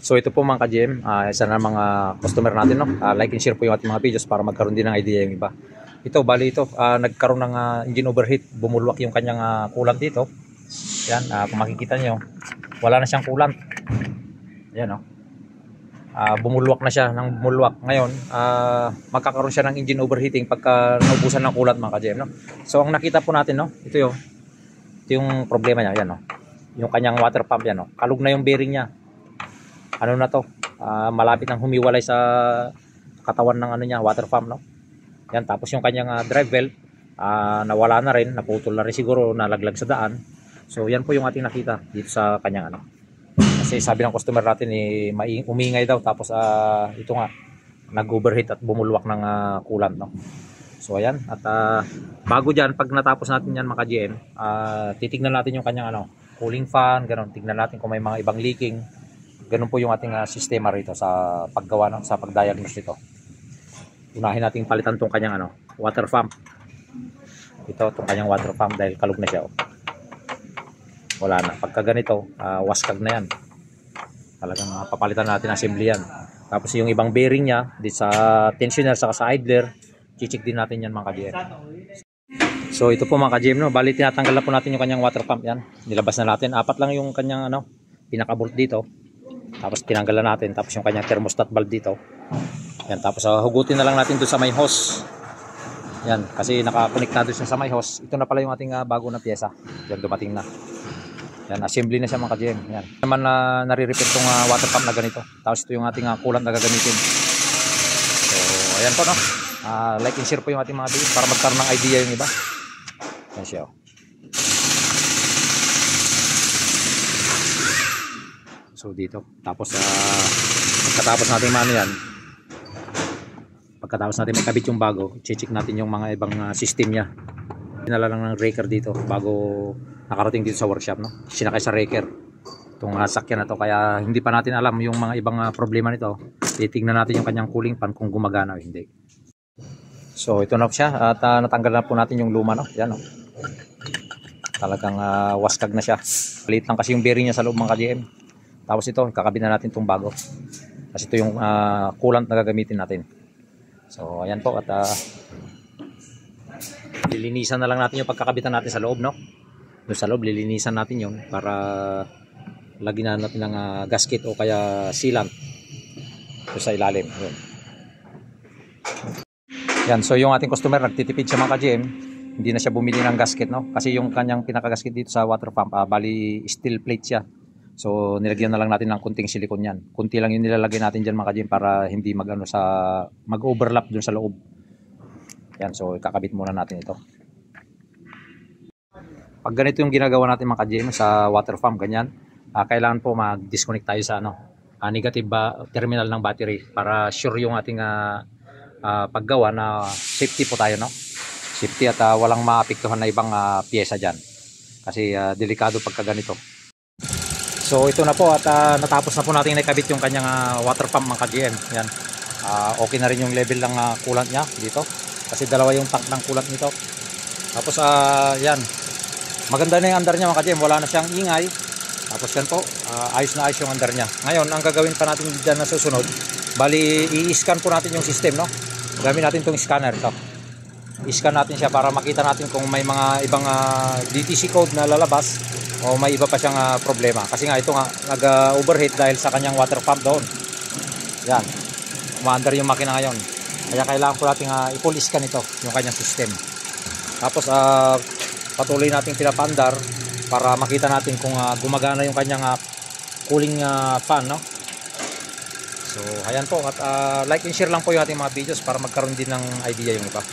So ito po mga ka-GM, isa na mga customer natin, no? Like and share po yung ating mga videos para magkaroon din ng idea yung iba. Ito, bali ito, nagkaroon ng engine overheat, bumulwak yung kanyang coolant dito. Yan, kung makikita nyo, wala na siyang coolant. Yan, no? Bumulwak na siya ng bumulwak. Ngayon, magkakaroon siya ng engine overheating pagka naubusan ng coolant mga ka-GM, no? So ang nakita po natin, no? Ito yung problema niya, yan, no? Yung kanyang water pump, yan, no? Kalug na yung bearing niya. Ano na to, malapit nang humiwalay sa katawan ng ano niya, water pump, no? Yan, tapos yung kanyang drive belt, nawala na rin, naputol na rin siguro, nalaglag sa daan. So yan po yung ating nakita dito sa kanyang ano. Kasi sabi ng customer natin umingay daw, tapos ito nga nag-overheat at bumulwak ng coolant, no? So ayan, at bago diyan, pag natapos natin yan mga GM, titignan natin yung kanyang ano, cooling fan, ganun. Tignan natin kung may mga ibang leaking. Ganun po yung ating sistema rito sa paggawa, no? Sa pag-diagnose nito. Unahin nating palitan tong kanyang ano, water pump. Ito, tong kanyang water pump dahil kalug na siya. Wala na. Pagka ganito, waskag na yan. Talagang papalitan natin assembly yan. Tapos yung ibang bearing niya, dito sa tensioner saka sa idler, chichik din natin yan mga ka-GM. So ito po mga ka-GM, no? Bali tinatanggal na po natin yung kanyang water pump yan. Nilabas na natin. 4 lang yung kanyang ano, pinaka-bolt dito. Tapos tinanggalan natin, tapos yung kanyang thermostat valve dito. Yan, tapos hugutin na lang natin doon sa may hose. Yan, kasi naka-connect na doon sa may hose. Ito na pala yung ating bago na pyesa. Yan, dumating na. Yan, assembly na siya mga ka-GM. Yan. Naman nare-repair tong water pump na ganito. Tapos ito yung ating coolant na gagamitin. So, ayan po, no? Like and share po yung ating mga videos para magkaroon ng idea yung iba. Yan siya, oh. So dito, tapos pagkatapos natin ano yan, pagkatapos natin may kabit yung bago, check natin yung mga ibang system niya. Dinala lang ng raker dito bago nakarating dito sa workshop, no? Sinakay sa raker itong sakyan na to, kaya hindi pa natin alam yung mga ibang problema nito. Titingnan natin yung kanyang cooling fan kung gumagana o hindi. So ito na siya, at natanggal na po natin yung luma, no? Yan, no? Talagang waskag na siya. Palit lang kasi yung bearing niya sa loob mga ka-GM. Tapos ito, kakabit na natin itong bago. Kasi ito yung coolant na gagamitin natin. So, ayan po. At lilinisan na lang natin yung pagkakabitan natin sa loob, no? Doon sa loob, lilinisan natin yun para lagyan na natin ng gasket o kaya sealant doon sa ilalim. Yun. Yan, so yung ating customer, nagtitipid siya mga ka-GM. Hindi na siya bumili ng gasket, no? Kasi yung kanyang pinaka-gasket dito sa water pump, bali steel plate siya. So nilagyan na lang natin ng kunting silikon yan. Kunti lang yung nilalagay natin dyan mga ka-GM para hindi mag-overlap dun sa loob. Yan, so kakabit muna natin ito. Pag ganito yung ginagawa natin mga ka-GM sa water pump, ganyan, kailangan po mag-disconnect tayo sa negative terminal ng battery para sure yung ating paggawa na safety po tayo, no? Safety at walang maapektuhan na ibang pyesa dyan. Kasi delikado pagka ganito. So ito na po, at natapos na po natin nakabit yung kanyang water pump mga ka-GM. Yan. Okay na rin yung level ng coolant niya dito. Kasi dalawa yung tank ng coolant nito. Tapos yan. Maganda na yung under niya mga ka-GM. Wala na siyang ingay. Tapos yan po, ayos na ayos yung under niya. Ngayon, ang gagawin pa natin dyan na susunod, bali i-scan po natin yung system, no? Gamit natin itong scanner ito. I-scan natin siya para makita natin kung may mga ibang DTC code na lalabas o may iba pa siyang problema. Kasi nga ito nga nag-overheat dahil sa kanyang water pump doon. Yan. Umaandar yung makina ngayon. Kaya kailangan po natin i-full scan ito, yung kanyang system. Tapos patuloy natin pinapandar para makita natin kung gumagana yung kanyang cooling fan, no? So ayan po, at like and share lang po yung ating mga videos para magkaroon din ng idea yung iba.